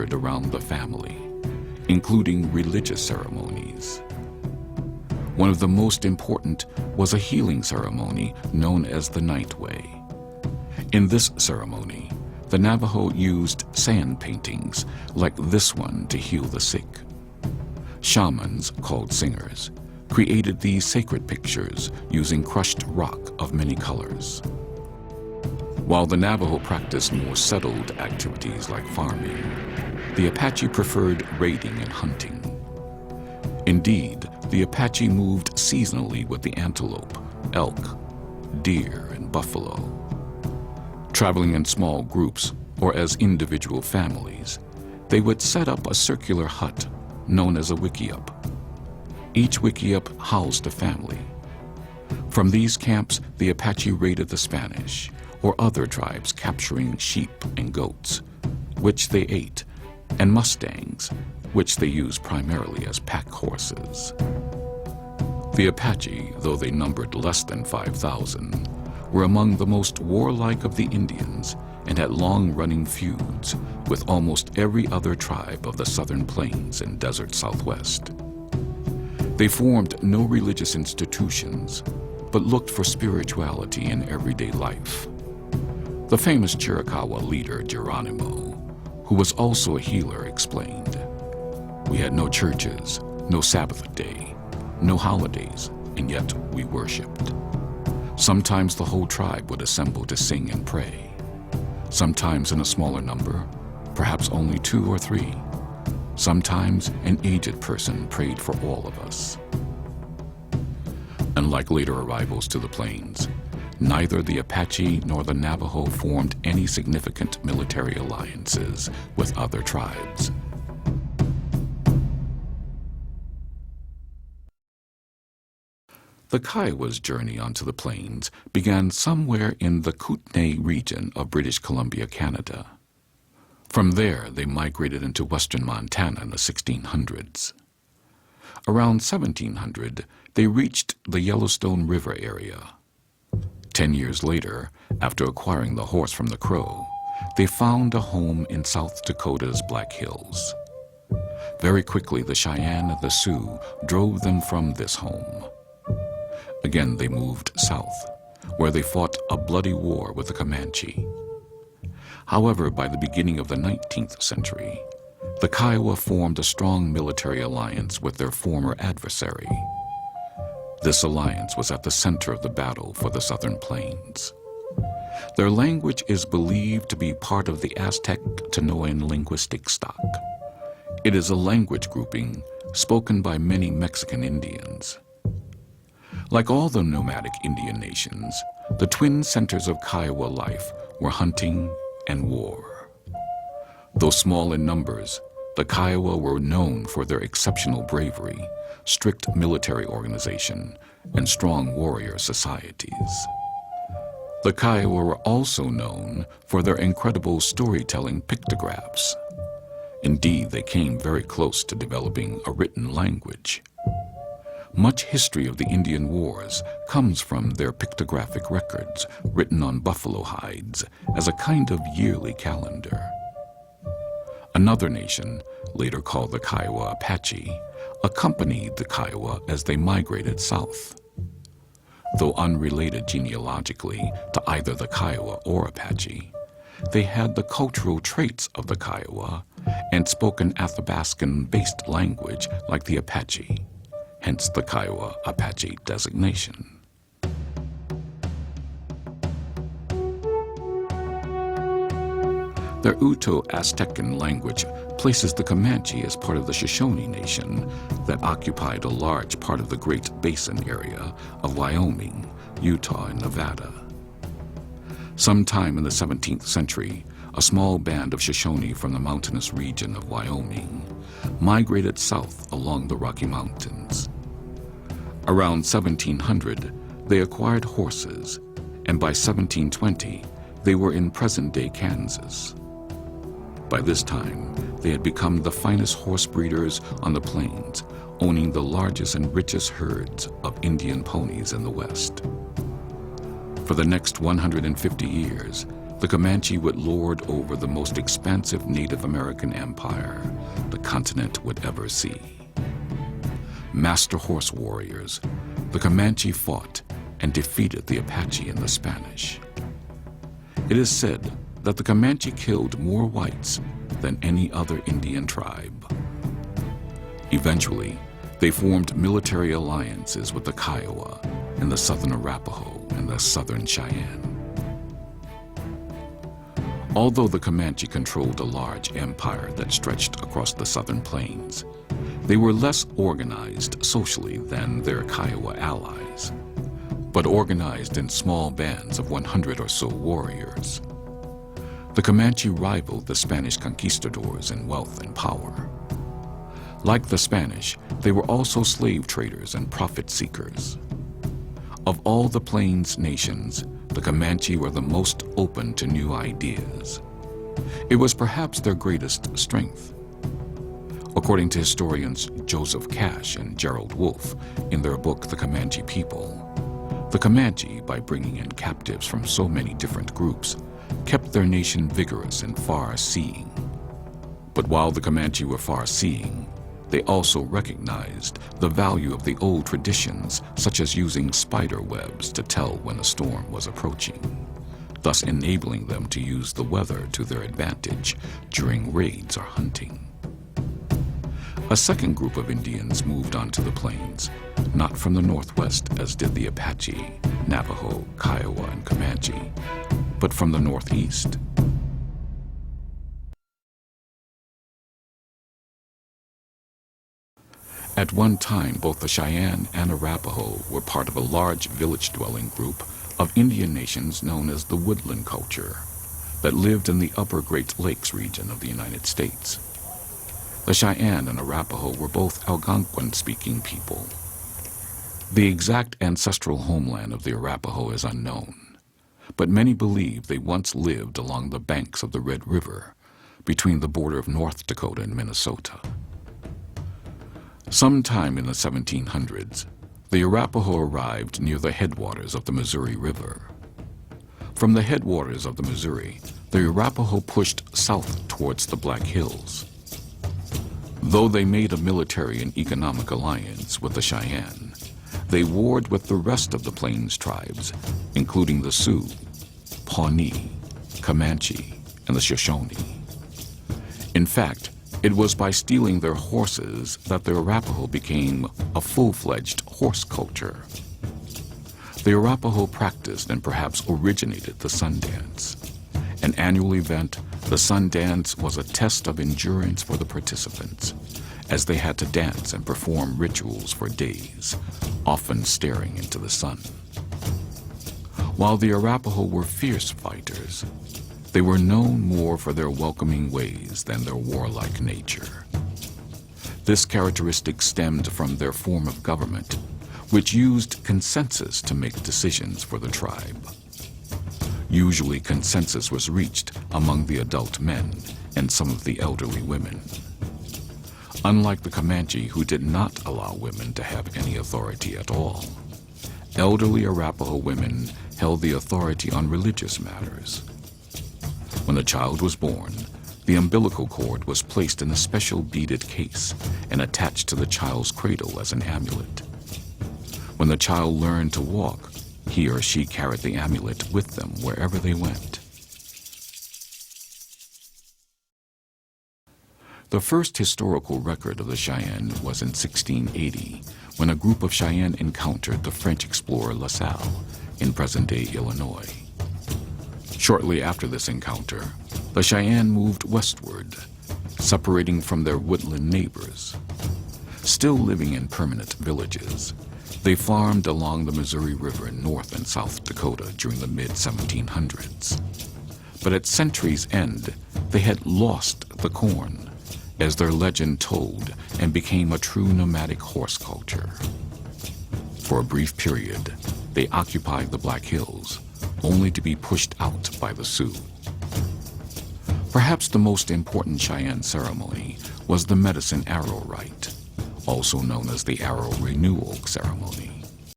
centered around the family, including religious ceremonies. One of the most important was a healing ceremony known as the Night Way. In this ceremony, the Navajo used sand paintings like this one to heal the sick. Shamans, called singers, created these sacred pictures using crushed rock of many colors. While the Navajo practiced more settled activities like farming, the Apache preferred raiding and hunting. Indeed, the Apache moved seasonally with the antelope, elk, deer, and buffalo. Traveling in small groups or as individual families, they would set up a circular hut known as a wickiup. Each wickiup housed a family. From these camps, the Apache raided the Spanish or other tribes, capturing sheep and goats, which they ate, and mustangs, which they used primarily as pack horses. The Apache, though they numbered less than 5,000, were among the most warlike of the Indians and had long-running feuds with almost every other tribe of the southern plains and desert Southwest. They formed no religious institutions, but looked for spirituality in everyday life. The famous Chiricahua leader, Geronimo, who was also a healer, explained, "We had no churches, no Sabbath day, no holidays, and yet we worshiped. Sometimes the whole tribe would assemble to sing and pray. Sometimes in a smaller number, perhaps only 2 or 3. Sometimes an aged person prayed for all of us." Unlike later arrivals to the plains, neither the Apache nor the Navajo formed any significant military alliances with other tribes. The Kiowa's journey onto the plains began somewhere in the Kootenay region of British Columbia, Canada. From there, they migrated into western Montana in the 1600s. Around 1700, they reached the Yellowstone River area. 10 years later, after acquiring the horse from the Crow, they found a home in South Dakota's Black Hills. Very quickly, the Cheyenne and the Sioux drove them from this home. Again, they moved south, where they fought a bloody war with the Comanche. However, by the beginning of the 19th century, the Kiowa formed a strong military alliance with their former adversary. This alliance was at the center of the battle for the southern plains. Their language is believed to be part of the Aztec-Tenoan linguistic stock. It is a language grouping spoken by many Mexican Indians. Like all the nomadic Indian nations, the twin centers of Kiowa life were hunting and war. Though small in numbers, the Kiowa were known for their exceptional bravery, strict military organization, and strong warrior societies. The Kiowa were also known for their incredible storytelling pictographs. Indeed, they came very close to developing a written language. Much history of the Indian Wars comes from their pictographic records written on buffalo hides as a kind of yearly calendar. Another nation, later called the Kiowa Apache, accompanied the Kiowa as they migrated south. Though unrelated genealogically to either the Kiowa or Apache, they had the cultural traits of the Kiowa and spoke an Athabascan-based language like the Apache, hence the Kiowa Apache designation. Their Uto-Aztecan language places the Comanche as part of the Shoshone Nation that occupied a large part of the Great Basin area of Wyoming, Utah, and Nevada. Sometime in the 17th century, a small band of Shoshone from the mountainous region of Wyoming migrated south along the Rocky Mountains. Around 1700, they acquired horses, and by 1720, they were in present-day Kansas. By this time, they had become the finest horse breeders on the plains, owning the largest and richest herds of Indian ponies in the West. For the next 150 years, the Comanche would lord over the most expansive Native American empire the continent would ever see. Master horse warriors, the Comanche fought and defeated the Apache and the Spanish. It is said that the Comanche killed more whites than any other Indian tribe. Eventually, they formed military alliances with the Kiowa and the Southern Arapaho and the Southern Cheyenne. Although the Comanche controlled a large empire that stretched across the southern plains, they were less organized socially than their Kiowa allies, but organized in small bands of 100 or so warriors. The Comanche rivaled the Spanish conquistadors in wealth and power. Like the Spanish, they were also slave traders and profit seekers. Of all the Plains nations, the Comanche were the most open to new ideas. It was perhaps their greatest strength. According to historians Joseph Cash and Gerald Wolfe in their book The Comanche People, the Comanche, by bringing in captives from so many different groups, kept their nation vigorous and far-seeing. But while the Comanche were far-seeing, they also recognized the value of the old traditions, such as using spider webs to tell when a storm was approaching, thus enabling them to use the weather to their advantage during raids or hunting. A second group of Indians moved onto the plains, not from the northwest as did the Apache, Navajo, Kiowa, and Comanche, but from the northeast. At one time, both the Cheyenne and Arapaho were part of a large village-dwelling group of Indian nations known as the Woodland culture that lived in the upper Great Lakes region of the United States. The Cheyenne and Arapaho were both Algonquin-speaking people. The exact ancestral homeland of the Arapaho is unknown, but many believe they once lived along the banks of the Red River between the border of North Dakota and Minnesota. Sometime in the 1700s, the Arapaho arrived near the headwaters of the Missouri River. From the headwaters of the Missouri, the Arapaho pushed south towards the Black Hills. Though they made a military and economic alliance with the Cheyenne, they warred with the rest of the Plains tribes, including the Sioux, Pawnee, Comanche, and the Shoshone. In fact, it was by stealing their horses that the Arapaho became a full-fledged horse culture. The Arapaho practiced and perhaps originated the sun dance. An annual event, the sun dance was a test of endurance for the participants, as they had to dance and perform rituals for days, often staring into the sun. While the Arapaho were fierce fighters, they were known more for their welcoming ways than their warlike nature. This characteristic stemmed from their form of government, which used consensus to make decisions for the tribe. Usually consensus was reached among the adult men and some of the elderly women. Unlike the Comanche, who did not allow women to have any authority at all, elderly Arapaho women held the authority on religious matters. When a child was born, the umbilical cord was placed in a special beaded case and attached to the child's cradle as an amulet. When the child learned to walk, he or she carried the amulet with them wherever they went. The first historical record of the Cheyenne was in 1680, when a group of Cheyenne encountered the French explorer La Salle in present-day Illinois. Shortly after this encounter, the Cheyenne moved westward, separating from their woodland neighbors. Still living in permanent villages, they farmed along the Missouri River in North and South Dakota during the mid-1700s. But at century's end, they had lost the corn, as their legend told, and became a true nomadic horse culture. For a brief period, they occupied the Black Hills, only to be pushed out by the Sioux. Perhaps the most important Cheyenne ceremony was the medicine arrow rite, also known as the arrow renewal ceremony.